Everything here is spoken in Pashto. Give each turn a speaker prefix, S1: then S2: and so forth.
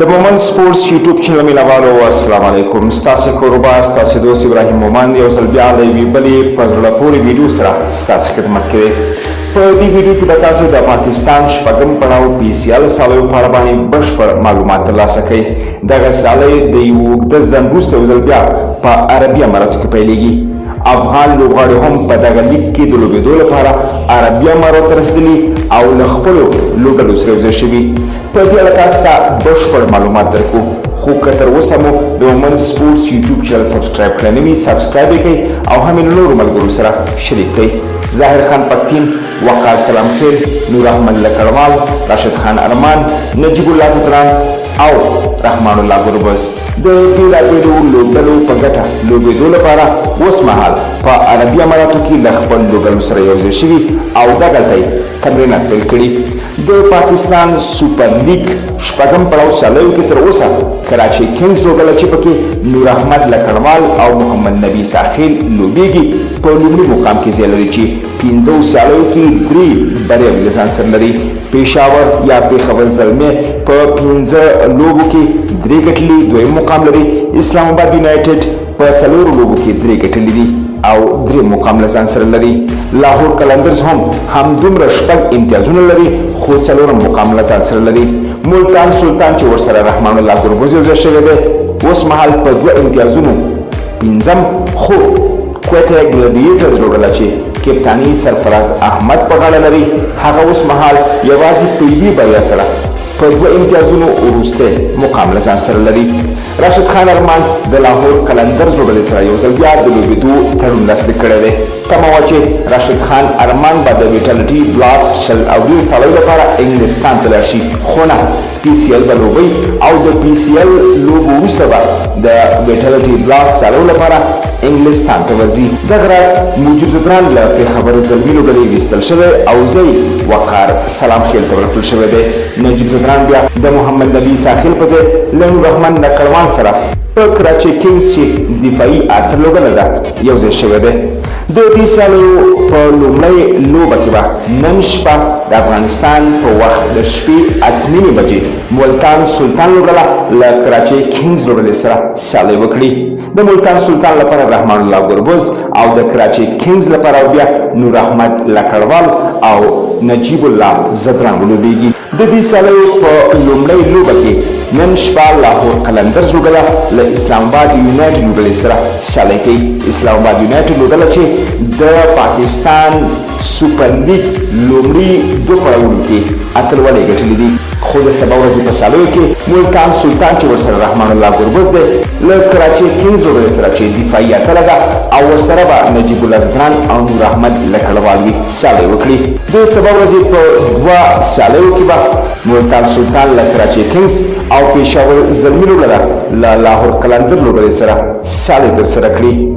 S1: د مومن سپورټس یوټیوب چینل مینوالو السلام علیکم. ستاسو کوربه ستاسو دوست ابراهیم مومن یو ځل بیا د یوې بلې په زړه پورې ویډیو سره ستاسو خدمت کې دی. په دې ویډیو کې به تاسو د پاکستان شپږم پړاو PCL سالیو په اړه باندې بشپړ معلومات ترلاسه کړئ. دغه سالی د یو اوږده ځنډ وروسته یو ځل بیا په عربي اماراتو کې پیلېږي. افغان لوبغاړي هم په دغه لیګ کې د لوبېدو لپاره عربي اماراتو ته رسېدلي او له خپلو لوبډلو سره یوځای شوي. په دې اړه تاسو ته بشپړ معلومات درکړو، خو که تر اوسه مو د مومن سپورټس یوټیوب چینل سبسکرایب کړی نه وي سبسکرایب یې کړئ او هم یې له نورو ملګرو سره شریک کړئ. ظاهر خان پښتین، وقار سلام خیل، نور احمد لکړوال، راشد خان ارمان، نجیب الله زدران او رحمان الله ګربز د بېلابېلو لوبډلو په ګټه لوبېدو لپاره اوس مهال په عربي اماراتو کې له خپل لوبډلو سره یوځای شوي او دغلته یې تمرینات پیل کړي. د پاکستان سوپر لیګ شپږم پړاو سالیو کې تر اوسه کراچي کنگز لوبډله چې پکې نور احمد لکړوال او محمد نبی ساحل لوبېږي په لومړي مقام کې ځای لري چې 15 سالیو کې 3 بریاوې له ځان سره لري. پېښور یا پېښور زلمې په 15 لوبو کې 3 ګټلي دویم مقام لري. اسلام آباد یونایټډ په 4 لوبو کې 3 ګټلي دي او 3 مقام له ځان سره لري. لاهور قلندرز هم همدومره 6 امتیازونه لري خو 4 مقام له ځان سره لري. ملتان سلطان چې ورسره رحمان الله ګربز یوځای شوی دی اوس مهال په 2 امتیازونو 5م، خو کوټه ګلیډیټرز لوبډله چې کپتانی سرفراز احمد په غاړه لري هغه اوس مهال یوازې په یوې بریا سره په 2 امتیازونو وروسته مقام له ځان سره لري. راشد خان ارمان د لاهور قلندرز لوبډلې سره یو ځل بیا د لوبېدو تړون لاسلیک کړی دی. تمه وه چې راشد خان ارمان به د ویټالټي بلاس شل اوري سالیو لپاره انګلستان ته لاړ شي، خو نه PCL به لوبوي او د PCL لوبو وروسته به د ویټالټي بلاس سالیو لپاره انګلستان ته ورځي. دغه راز موجب زدران له پېښور زلمي لوبډلې ویستل شوی او ځای وقار سلام خیل ته ورکړل شوی دی. نجیب زدران بیا د محمد نبی ساحل په ځای له نور احمد لکړوال سره په کراچي کنگز چې دفاعي اتر لوبډله ده یوځای شوی دی. د دې سالیو په لومړۍ لوبه کې به نن شپه د افغانستان په وخت د شپې 8:30 بجې ملتان سلطان لوبډله له کراچي کنگز لوبډلې سره سیالي وکړي. د ملتان سلطان لپاره رحمان الله ګربز او د کراچي کنگز لپاره بیا نور احمد لکړوال او نجیب الله زدران ولوبېږي. د دې سالیو په لومړۍ لوبه کې نن شپه لاهور قلندرز لوبډله له اسلام آباد یونایټډ لوبډلې سره سیالي کوي. اسلام آباد یونایټډ لوبډله چې د پاکستان سوپر لیګ لومړي 2 پړاوونو کې اتلولۍ ګټلې دي، خو د سبا ورځې په سالیو کې ملتان سلطان چې ورسره رحمان الله ګربز دی له کراچي کنگز لوبډلې سره چې دفاعي اتله ده او ورسره به نجیب الله زدران او نور احمد لکړوال سیالي وکړي. د سبا ورځې په 2 سیالیو کې به ملتان سلطان له کراچي کنگز او پېښور زلمي لوبډله له لاهور قلندر لوبډلې سره سیالي ترسره کړي.